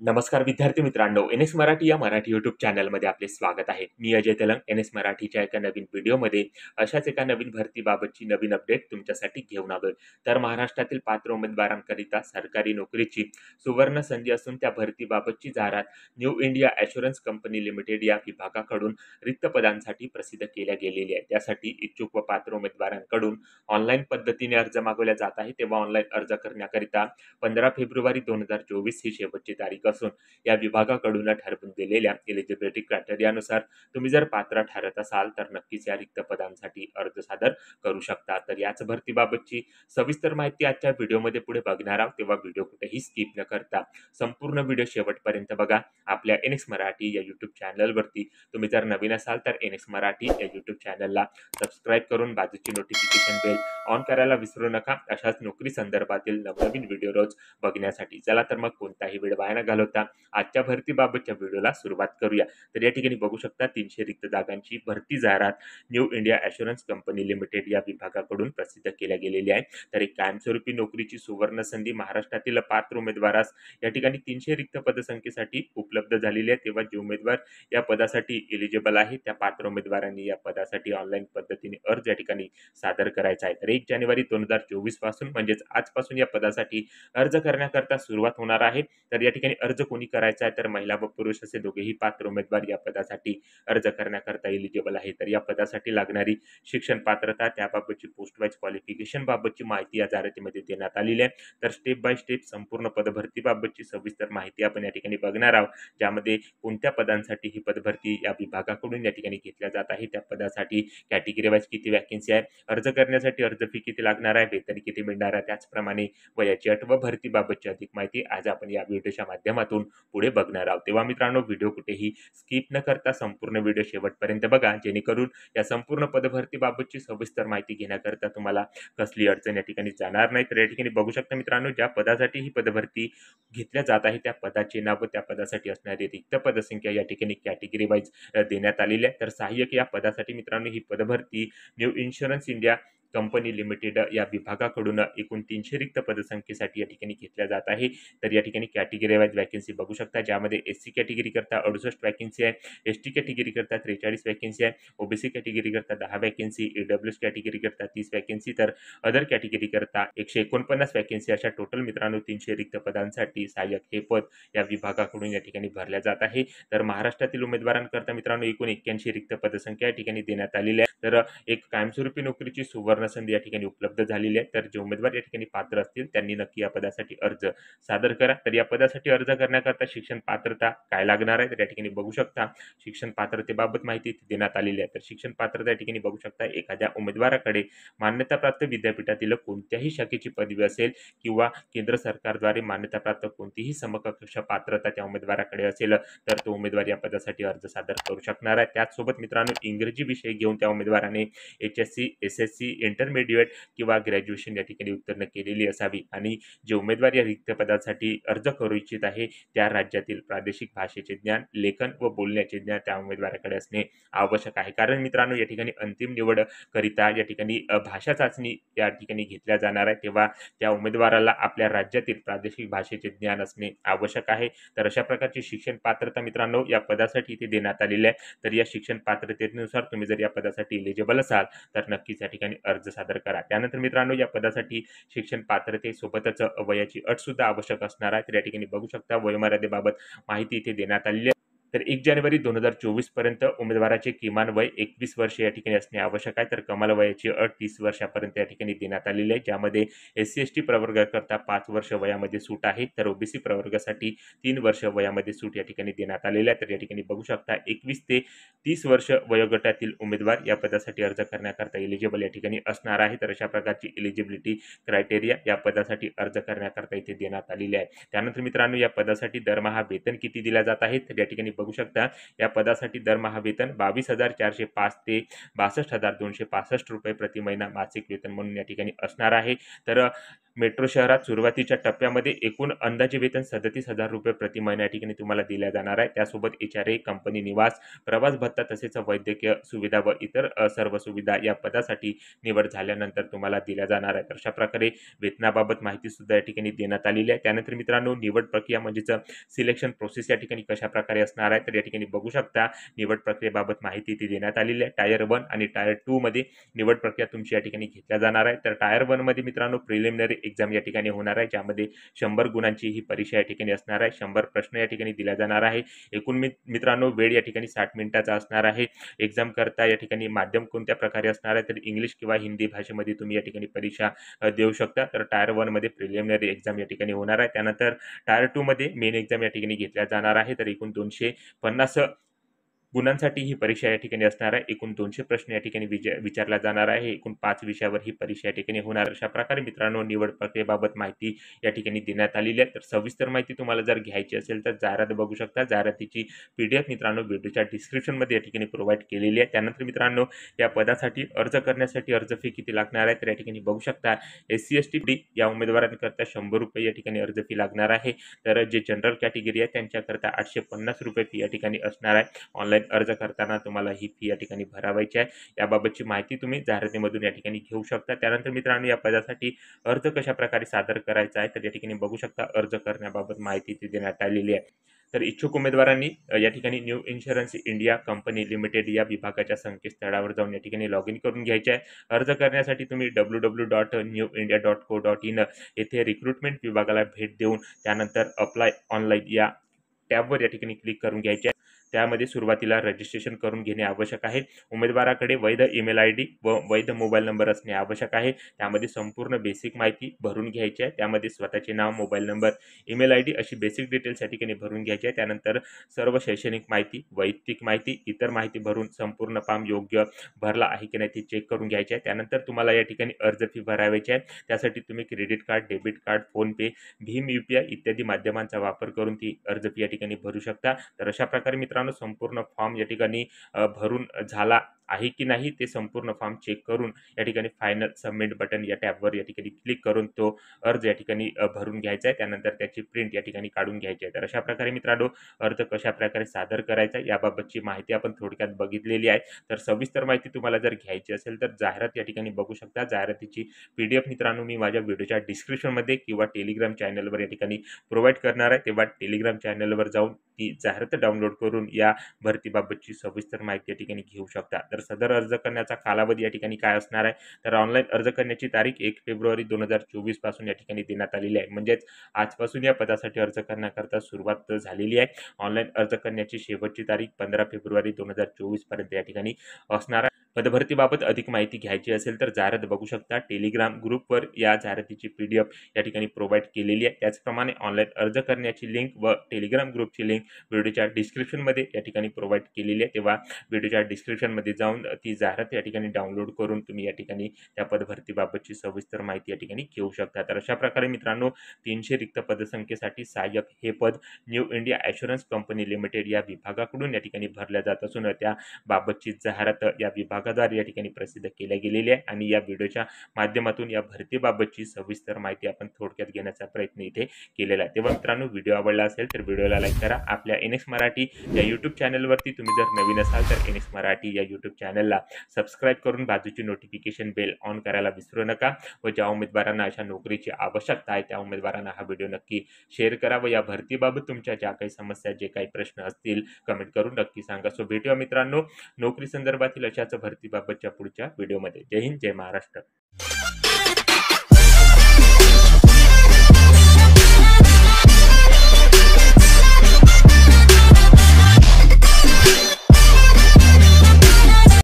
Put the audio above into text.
नमस्कार विद्यार्थी मित्रांनो, एन-एस मराठी या मराठी यूट्यूब चॅनलमध्ये आपले स्वागत आहे. मी अजय तेलंग एन-एस मराठीच्या एका नवीन व्हिडिओमध्ये अशाच एका नवीन भरतीबाबतची नवीन अपडेट तुमच्यासाठी घेऊन आलोय. तर महाराष्ट्रातील पात्र उमेदवारांकरिता सरकारी नोकरीची सुवर्ण संधी असून त्या भरतीबाबतची जाहिरात new India assurance company limited या विभागाकडून रिक्त पदांसाठी प्रसिद्ध केल्या गेलेली आहे. त्यासाठी इच्छुक व पात्र उमेदवारांकडून ऑनलाईन पद्धतीने अर्ज मागवला जात आहे. तेव्हा ऑनलाईन अर्ज करण्याकरिता 15 फेब्रुवारी 2024 ही शेवटची तारीख असून या विभागाकडून ठरवून दिलेल्या एलिजिबिलिटी क्रायटेरियानुसार तुम्ही जर पात्र ठरत असाल तर नक्कीच या रिक्त पदांसाठी अर्ज सादर करू शकता. तर याच भरतीबाबतची सविस्तर माहिती आजच्या व्हिडिओमध्ये पुढे बघणार आहोत, तेव्हा व्हिडिओ कुठेही स्किप न करता संपूर्ण व्हिडिओ शेवटपर्यंत बघा. आपल्या एन-एक्स मराठी या यूट्यूब चॅनलवरती तुम्ही जर नवीन असाल तर एन-एक्स मराठी या यूट्यूब चॅनलला सबस्क्राईब करून बाजूची नोटिफिकेशन बेल ऑन करायला विसरू नका, अशाच नोकरी संदर्भातील नवनवीन व्हिडिओ रोज बघण्यासाठी. चला तर मग कोणताही वेळ वाया न घालवता आजच्या भरतीबाबतच्या व्हिडिओला सुरुवात करूया. तर या ठिकाणी बघू शकता 300 रिक्त जागांची भरती जाहिरात new India assurance company limited या विभागाकडून प्रसिद्ध केल्या गेलेली आहे. तर एक कायमस्वरूपी नोकरीची सुवर्ण संधी महाराष्ट्रातील पात्र उमेदवारास या ठिकाणी 300 रिक्त पदसंख्येसाठी उपलब्ध झालेली आहे. तेव्हा जे उमेदवार या पदासाठी एलिजिबल आहे त्या पात्र उमेदवारांनी या पदासाठी ऑनलाईन पद्धतीने अर्ज या ठिकाणी सादर करायचा आहे. तर 1 जानेवारी 2024 पासून म्हणजेच आजपासून या पदासाठी अर्ज करण्याकरता सुरुवात होणार आहे. तर या ठिकाणी अर्ज कोणी करायचा आहे तर महिला व पुरुष असे दोघेही पात्र उमेदवार या पदासाठी अर्ज करण्याकरता एलिजिबल आहे. तर या पदासाठी लागणारी शिक्षण पात्रता, त्याबाबतची पोस्ट वाईज क्वालिफिकेशन बाबतची माहिती या जाहिरातीमध्ये देण्यात आलेली आहे. तर स्टेप बाय स्टेप संपूर्ण पदभरतीबाबतची सविस्तर माहिती आपण या ठिकाणी बघणार आहोत, ज्यामध्ये कोणत्या पदांसाठी ही पदभरती या विभागाकडून या ठिकाणी घेतल्या जात आहे, त्या पदासाठी कॅटेगरी वाईज किती वॅकन्सी आहे, अर्ज करण्यासाठी अर्ज फी किती लागणार आहे, वेतन किती मिळणार आहे, त्याचप्रमाणे वयाची अट व भरतीबाबतची अधिक माहिती आज आपण या व्हिडिओच्या माध्यमातून पुढे बघणार आहोत. तेव्हा मित्रांनो, व्हिडिओ कुठेही स्किप न करता संपूर्ण व्हिडिओ शेवटपर्यंत बघा, जेणेकरून या संपूर्ण पदभरतीबाबतची सविस्तर माहिती घेण्याकरता तुम्हाला कसली अडचण या ठिकाणी जाणार नाही. तर या ठिकाणी बघू शकता मित्रांनो, ज्या पदासाठी ही पदभरती घेतल्या जात आहे त्या पदाचे नाव व त्या पदासाठी असणारी रिक्त पदसंख्या या ठिकाणी कॅटेगरी वाईज देण्यात आलेली आहे. तर सहाय्यक या पदासाठी मित्रांनो ही पदभरती new insurance India company limited या विभागाकडून एकूण 300 रिक्त पदसंख्येसाठी या ठिकाणी घेतल्या जात आहे. तर या ठिकाणी कॅटेगरी वाईज वॅकन्सी बघू शकता, ज्यामध्ये एस-सी कॅटेगरी करता 68 वॅकन्सी आहे, एस-टी कॅटेगरी करता 43 वॅकन्सी आहे, ओबीसी कॅटेगरी करता 10 वॅकन्सी, ईडब्ल्यूएस कॅटेगरी करता 30 वॅकन्सी, तर अदर कॅटेगरी करता 149 वॅकन्सी, अशा टोटल मित्रांनो 300 रिक्त पदांसाठी सहाय्यक हे पद या विभागाकडून या ठिकाणी भरल्या जात आहे. तर महाराष्ट्रातील उमेदवारांकरता मित्रांनो एकूण 81 रिक्त पदसंख्या या ठिकाणी देण्यात आलेली आहे. तर एक कायमस्वरूपी नोकरीची सुवर्ण संधी या ठिकाणी उपलब्ध झालेली आहे. तर जे उमेदवार या ठिकाणी पात्र असतील त्यांनी नक्की या पदासाठी अर्ज सादर करा. तर या पदासाठी अर्ज करण्याकरता शिक्षण पात्रता काय लागणार आहे तर या ठिकाणी बघू शकता शिक्षण पात्रतेबाबत माहिती देण्यात आलेली आहे. तर शिक्षण पात्रता या ठिकाणी बघू शकता, एखाद्या उमेदवाराकडे मान्यताप्राप्त विद्यापीठातील कोणत्याही शाखेची पदवी असेल किंवा केंद्र सरकारद्वारे मान्यताप्राप्त कोणतीही समकक्ष पात्रता त्या उमेदवाराकडे असेल तर तो उमेदवार या पदासाठी अर्ज सादर करू शकणार आहे. त्याचसोबत मित्रांनो इंग्रजी विषय घेऊन त्या उमेदवाराने HSC, SSC, इंटरमिडिएट किंवा ग्रॅज्युएशन या ठिकाणी उत्तीर्ण केलेली असावी आणि जे उमेदवार या रिक्त पदासाठी अर्ज करू इच्छित आहे त्या राज्यातील प्रादेशिक भाषेचे ज्ञान, लेखन व बोलण्याचे ज्ञान त्या उमेदवाराकडे असणे आवश्यक आहे. कारण मित्रांनो या ठिकाणी अंतिम निवड करिता या ठिकाणी भाषा चाचणी या ठिकाणी घेतल्या जाणार आहे, तेव्हा त्या उमेदवाराला आपल्या राज्यातील प्रादेशिक भाषेचे ज्ञान असणे आवश्यक आहे. तर अशा प्रकारची शिक्षण पात्रता मित्रांनो या पदासाठी इथे देण्यात आलेली आहे. तर या शिक्षण पात्रतेनुसार तुम्ही जर या पदासाठी एलिजिबल असाल तर नक्कीच या ठिकाणी अर्ज सादर करा. त्यानंतर मित्रांनो या पदासाठी शिक्षण पात्रतेसोबतच वयाची अट सुद्धा आवश्यक असणार आहे. तर या ठिकाणी बघू शकता वयोमर्यादेबाबत माहिती इथे देण्यात आलेली आहे. तर 1 जानेवारी 2024 पर्यंत उमेदवाराचे किमान वय 21 वर्ष या ठिकाणी असणे आवश्यक आहे. तर कमाल वयाची अट 30 वर्षापर्यंत या ठिकाणी देण्यात आलेली आहे, ज्यामध्ये SC-ST प्रवर्गाकरता 5 वर्ष वयामध्ये सूट आहे. तर ओबीसी प्रवर्गासाठी 3 वर्ष वयामध्ये सूट या ठिकाणी देण्यात आलेली आहे. तर या ठिकाणी बघू शकता 21 ते 30 वर्ष वयोगटातील उमेदवार या पदासाठी अर्ज करण्याकरता एलिजिबल या ठिकाणी असणार आहे. तर अशा प्रकारची एलिजिबिलिटी क्रायटेरिया या पदासाठी अर्ज करण्याकरता इथे देण्यात आलेली आहे. त्यानंतर मित्रांनो या पदासाठी दरमहा वेतन किती दिल्या जात आहे तर या ठिकाणी बघू शकता या पदासाठी दरमहा वेतन 22,405 ते 62,265 रुपये प्रति महिना मासिक वेतन म्हणून या ठिकाणी असणार आहे. तर मेट्रो शहरात सुरुवातीच्या टप्प्यामध्ये एकूण अंदाजे वेतन 37,000 रुपये प्रति महिना या ठिकाणी तुम्हाला दिल्या जाणार आहे. त्यासोबत HRA, कंपनी निवास, प्रवास भत्ता तसेच वैद्यकीय सुविधा व इतर सर्व सुविधा या पदासाठी निवड झाल्यानंतर तुम्हाला दिल्या जाणार आहेत. अशा प्रकारे वेतनाबाबत माहिती सुद्धा या ठिकाणी देण्यात आलेली आहे. त्यानंतर मित्रांनो, निवड प्रक्रिया म्हणजेच सिलेक्शन प्रोसेस या ठिकाणी कशा प्रकारे असणार आहे तर या ठिकाणी बघू शकता. निवड प्रक्रियेबाबत माहिती ती देण्यात आलेली आहे. टायर 1 आणि टायर 2 मध्ये निवड प्रक्रिया तुमची या ठिकाणी घेतल्या जाणार आहे. तर टायर 1 मध्ये मित्रांनो प्रिलिमिनरी एक्झाम या ठिकाणी होणार आहे, ज्यामध्ये 100 गुणांची ही परीक्षा या ठिकाणी असणार आहे. 100 प्रश्न या ठिकाणी दिल्या जाणार आहे. एकूण मित्रांनो वेळ या ठिकाणी 60 मिनिटाचा असणार आहे. एक्झाम करता या ठिकाणी माध्यम कोणत्या प्रकारे असणार आहे तर इंग्लिश किंवा हिंदी भाषेमध्ये तुम्ही या ठिकाणी परीक्षा देऊ शकता. तर टायर 1 मध्ये प्रिलिमिनरी एक्झाम या ठिकाणी होणार आहे. त्यानंतर टायर 2 मध्ये मेन एक्झाम या ठिकाणी घेतल्या जाणार आहे. तर एकूण 250 गुणांसाठी ही परीक्षा या ठिकाणी असणार आहे. एकूण 200 प्रश्न या ठिकाणी विचारला जाणार आहे. एकूण 5 विषयावर ही परीक्षा या ठिकाणी होणार. अशा प्रकारे मित्रांनो निवड प्रक्रियेबाबत माहिती या ठिकाणी देण्यात आलेली आहे. तर सविस्तर माहिती तुम्हाला जर घ्यायची असेल तर जाहिरात बघू शकता. जाहिरातीची PDF मित्रांनो व्हिडिओच्या डिस्क्रिप्शनमध्ये या ठिकाणी प्रोव्हाइड केलेली आहे. त्यानंतर मित्रांनो या पदासाठी अर्ज करण्यासाठी अर्ज फी किती लागणार आहे तर या ठिकाणी बघू शकता. SC ST या उमेदवारांकरता 100 रुपये या ठिकाणी अर्ज फी लागणार आहे. तर जे जनरल कॅटेगरी आहे त्यांच्याकरता 850 रुपये फी या ठिकाणी असणार आहे. ऑनलाईन अर्ज करताना तुम्हाला ही फी या ठिकाणी भरावायची आहे. याबाबतची माहिती तुम्ही जाहिरातीमधून या ठिकाणी घेऊ शकता. त्यानंतर मित्रांनो या पदासाठी अर्ज कशा प्रकारे सादर करायचा आहे तर या ठिकाणी बघू शकता. अर्ज करण्याबाबत माहिती ती देण्यात आलेली आहे. तर इच्छुक उमेदवारांनी या ठिकाणी new insurance India company limited या विभागाच्या संकेतस्थळावर जाऊन या ठिकाणी लॉग इन करून घ्यायचे आहे. अर्ज करण्यासाठी तुम्ही www.newindia.co.in येथे रिक्रुटमेंट विभागाला भेट देऊन त्यानंतर अप्लाय ऑनलाईन या टॅबवर या ठिकाणी क्लिक करून घ्यायचे आहे. त्यामध्ये सुरुवातीला रजिस्ट्रेशन करून घेणे आवश्यक आहे. उमेदवाराकडे वैध ईमेल ID व वैध मोबाईल नंबर असणे आवश्यक आहे. त्यामध्ये संपूर्ण बेसिक माहिती भरून घ्यायची आहे. त्यामध्ये स्वतःचे नाव, मोबाईल नंबर, ईमेल ID अशी बेसिक डिटेल्स या ठिकाणी भरून घ्यायची आहे. त्यानंतर सर्व शैक्षणिक माहिती, वैयक्तिक माहिती, इतर माहिती भरून संपूर्ण फॉर्म योग्य भरला आहे की नाही ते चेक करून घ्यायचे आहे. त्यानंतर तुम्हाला या ठिकाणी अर्ज फी भरावायची आहे. त्यासाठी तुम्ही credit card, debit card, PhonePe, Bhim UPI इत्यादी माध्यमांचा वापर करून ती अर्ज फी या ठिकाणी भरू शकता. तर अशा प्रकारे मित्रांनो संपूर्ण फॉर्म या ठिकाणी भरून झाला आहे की नाही ते संपूर्ण फॉर्म चेक करून या ठिकाणी फायनल सबमिट बटन या टॅबवर या ठिकाणी क्लिक करून तो अर्ज या ठिकाणी भरून घ्यायचा आहे. त्यानंतर त्याची प्रिंट या ठिकाणी काढून घ्यायची आहे. तर अशा प्रकारे मित्रांनो अर्ज कशा प्रकारे सादर करायचा याबाबतची माहिती आपण थोडक्यात बघितलेली आहे. तर सविस्तर माहिती तुम्हाला जर घ्यायची असेल तर जाहिरात या ठिकाणी बघू शकता. जाहिरातीची PDF मित्रांनो मी माझ्या व्हिडिओच्या डिस्क्रिप्शनमध्ये किंवा टेलिग्राम चॅनलवर या ठिकाणी प्रोव्हाइड करणार आहे. तेव्हा टेलिग्राम चॅनलवर जाऊन ती जाहिरात डाउनलोड करून या भरतीबाबतची सविस्तर माहिती या ठिकाणी घेऊ शकता. तर सदर अर्ज करण्याचा कालावधी या ठिकाणी काय असणार आहे तर ऑनलाईन अर्ज करण्याची तारीख 1 फेब्रुवारी 2024 पासून या ठिकाणी देण्यात आलेली आहे. म्हणजेच आजपासून या पदासाठी अर्ज करण्याकरता सुरुवात झालेली आहे. ऑनलाईन अर्ज करण्याची शेवटची तारीख 15 फेब्रुवारी 2024 पर्यंत या ठिकाणी असणार आहे. पदभरतीबाबत अधिक माहिती घ्यायची असेल तर जाहिरात बघू शकता. टेलिग्राम ग्रुपवर या जाहिरातीची PDF या ठिकाणी प्रोव्हाइड केलेली आहे. त्याचप्रमाणे ऑनलाईन अर्ज करण्याची लिंक व टेलिग्राम ग्रुपची लिंक व्हिडिओच्या डिस्क्रिप्शनमध्ये या ठिकाणी प्रोव्हाइड केलेली आहे. तेव्हा व्हिडिओच्या डिस्क्रिप्शनमध्ये जाऊन ती जाहिरात या ठिकाणी डाउनलोड करून तुम्ही या ठिकाणी त्या पदभरतीबाबतची सविस्तर माहिती या ठिकाणी घेऊ शकता. तर अशा प्रकारे मित्रांनो 300 रिक्त पदसंख्येसाठी सहाय्यक हे पद new India assurance company limited या विभागाकडून या ठिकाणी भरल्या जात असून त्या बाबतची जाहिरात या विभागाद्वारे या ठिकाणी प्रसिद्ध केल्या गेलेली आहे. आणि या व्हिडिओच्या माध्यमातून या भरतीबाबतची सविस्तर माहिती आपण थोडक्यात घेण्याचा प्रयत्न इथे केलेला आहे. तेव्हा मित्रांनो व्हिडिओ आवडला असेल तर व्हिडिओला लाईक करा. आपल्या NX मराठी या यूट्यूब चॅनलवरती तुम्ही जर नवीन असाल तर NX मराठी या यूट्यूब चॅनलला सबस्क्राईब करून बाजूची नोटिफिकेशन बेल ऑन करायला विसरू नका. व ज्या उमेदवारांना अशा नोकरीची आवश्यकता आहे त्या उमेदवारांना हा व्हिडिओ नक्की शेअर करा. व या भरतीबाबत तुमच्या ज्या काही समस्या, जे काही प्रश्न असतील कमेंट करून नक्की सांगा. सो भेटूया मित्रांनो नोकरी संदर्भातील अशाच भरतीबाबतच्या पुढच्या व्हिडिओमध्ये. जय हिंद, जय महाराष्ट्र.